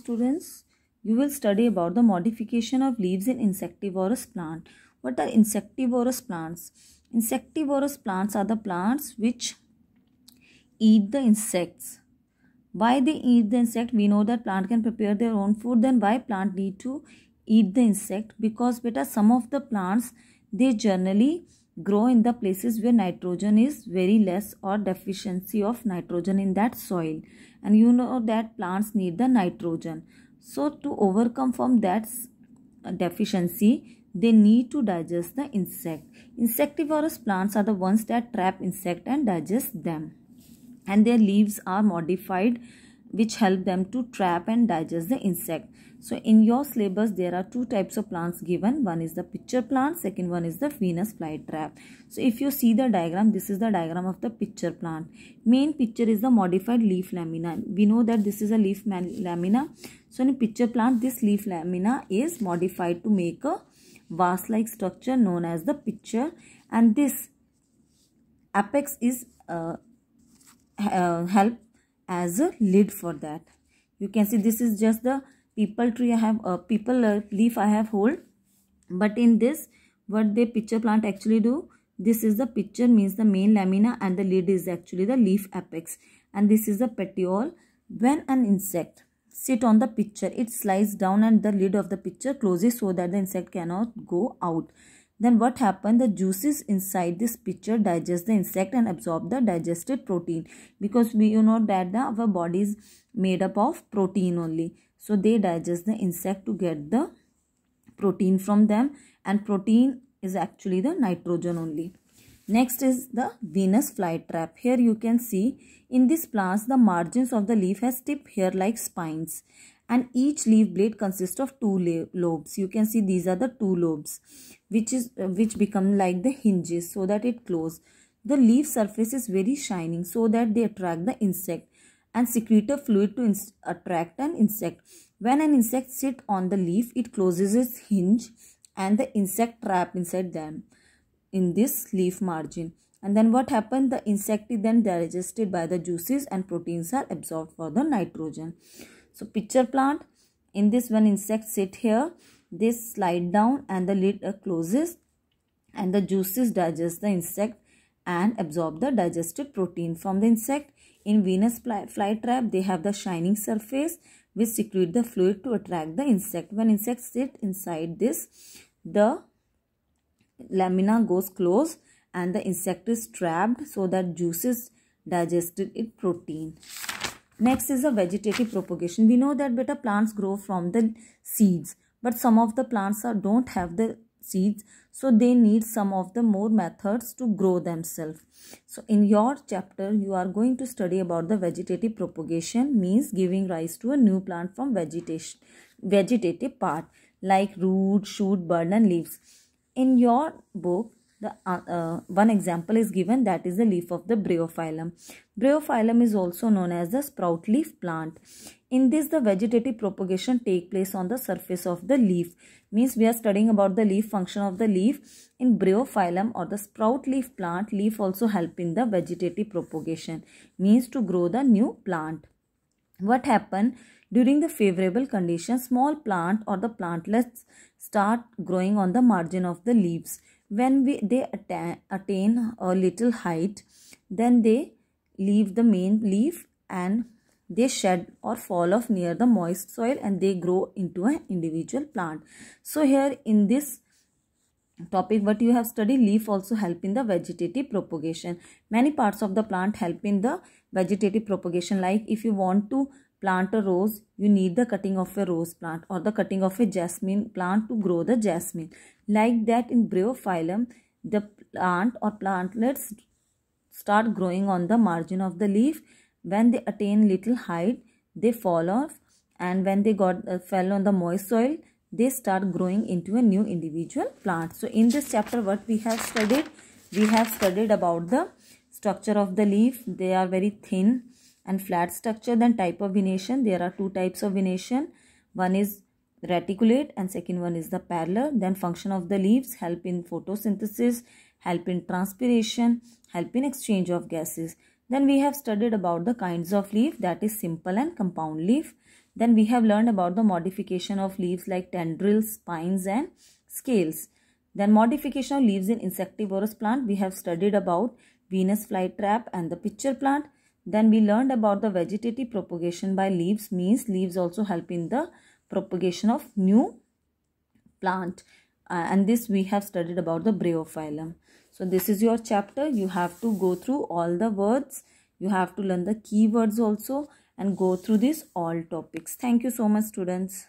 students, you will study about the modification of leaves in insectivorous plant. What are insectivorous plants? Insectivorous plants are the plants which eat the insects. Why they eat the insect? We know that plant can prepare their own food. Then why plant need to eat the insect? Because beta, some of the plants, they generally grow in the places where nitrogen is very less or deficiency of nitrogen in that soil. And you know that plants need the nitrogen. So to overcome from that deficiency, they need to digest the insect. Insectivorous plants are the ones that trap insect and digest them. And their leaves are modified which help them to trap and digest the insect. So in your syllabus there are two types of plants given. One is the pitcher plant, second one is the Venus flytrap. So if you see the diagram, this is the diagram of the pitcher plant. Main picture is the modified leaf lamina. We know that this is a leaf lamina. So in a pitcher plant, this leaf lamina is modified to make a vase-like structure known as the pitcher, and this apex is help as a lid for that. You can see this is just the people tree I have, people leaf I have hold, but in this what the pitcher plant actually do, this is the pitcher means the main lamina and the lid is actually the leaf apex, and this is the petiole. When an insect sit on the pitcher, it slides down and the lid of the pitcher closes so that the insect cannot go out. Then what happened? The juices inside this pitcher digest the insect and absorb the digested protein, because we know that our body is made up of protein only. So they digest the insect to get the protein from them, and protein is actually the nitrogen only. Next is the Venus flytrap. Here you can see in this plant the margins of the leaf has tip hair like spines, and each leaf blade consists of two lobes. You can see these are the two lobes which become like the hinges so that it close. The leaf surface is very shining so that they attract the insect and secrete a fluid to attract an insect. When an insect sits on the leaf, it closes its hinge and the insect trap inside them in this leaf margin. And then what happened? The insect is then digested by the juices and proteins are absorbed for the nitrogen. So pitcher plant, in this when insects sit here, they slide down and the lid closes and the juices digest the insect and absorb the digested protein from the insect. In Venus flytrap, they have the shining surface which secrete the fluid to attract the insect. When insects sit inside this, the lamina goes closed and the insect is trapped so that juices digested its protein. Next is the vegetative propagation. We know that beta plants grow from the seeds, but some of the plants don't have the seeds, so they need some of the more methods to grow themselves. So in your chapter you are going to study about the vegetative propagation, means giving rise to a new plant from vegetative part like root, shoot, bud and leaves. In your book the one example is given, that is the leaf of the Bryophyllum. Bryophyllum is also known as the sprout leaf plant. In this, the vegetative propagation take place on the surface of the leaf. Means we are studying about the leaf function of the leaf. In Bryophyllum or the sprout leaf plant, leaf also help in the vegetative propagation, means to grow the new plant. What happened? During the favorable conditions, small plant or the plantlets start growing on the margin of the leaves. When they attain a little height, then they leave the main leaf and they shed or fall off near the moist soil and they grow into an individual plant. So here in this topic what you have studied, leaf also help in the vegetative propagation. Many parts of the plant help in the vegetative propagation, like if you want to plant a rose, you need the cutting of a rose plant or the cutting of a jasmine plant to grow the jasmine. Like that in Bryophyllum, the plant or plantlets start growing on the margin of the leaf. When they attain little height, they fall off, and when they fell on the moist soil, they start growing into a new individual plant. So in this chapter what we have studied about the structure of the leaf. They are very thin and flat structure. Then type of venation, there are two types of venation. One is reticulate and second one is the parallel. Then function of the leaves, help in photosynthesis, help in transpiration, help in exchange of gases. Then we have studied about the kinds of leaf, that is simple and compound leaf. Then we have learned about the modification of leaves like tendrils, spines and scales. Then modification of leaves in insectivorous plant. We have studied about Venus flytrap and the pitcher plant. Then we learned about the vegetative propagation by leaves, means leaves also help in the propagation of new plant. And this we have studied about the Bryophyllum. So this is your chapter. You have to go through all the words. You have to learn the keywords also and go through these all topics. Thank you so much, students.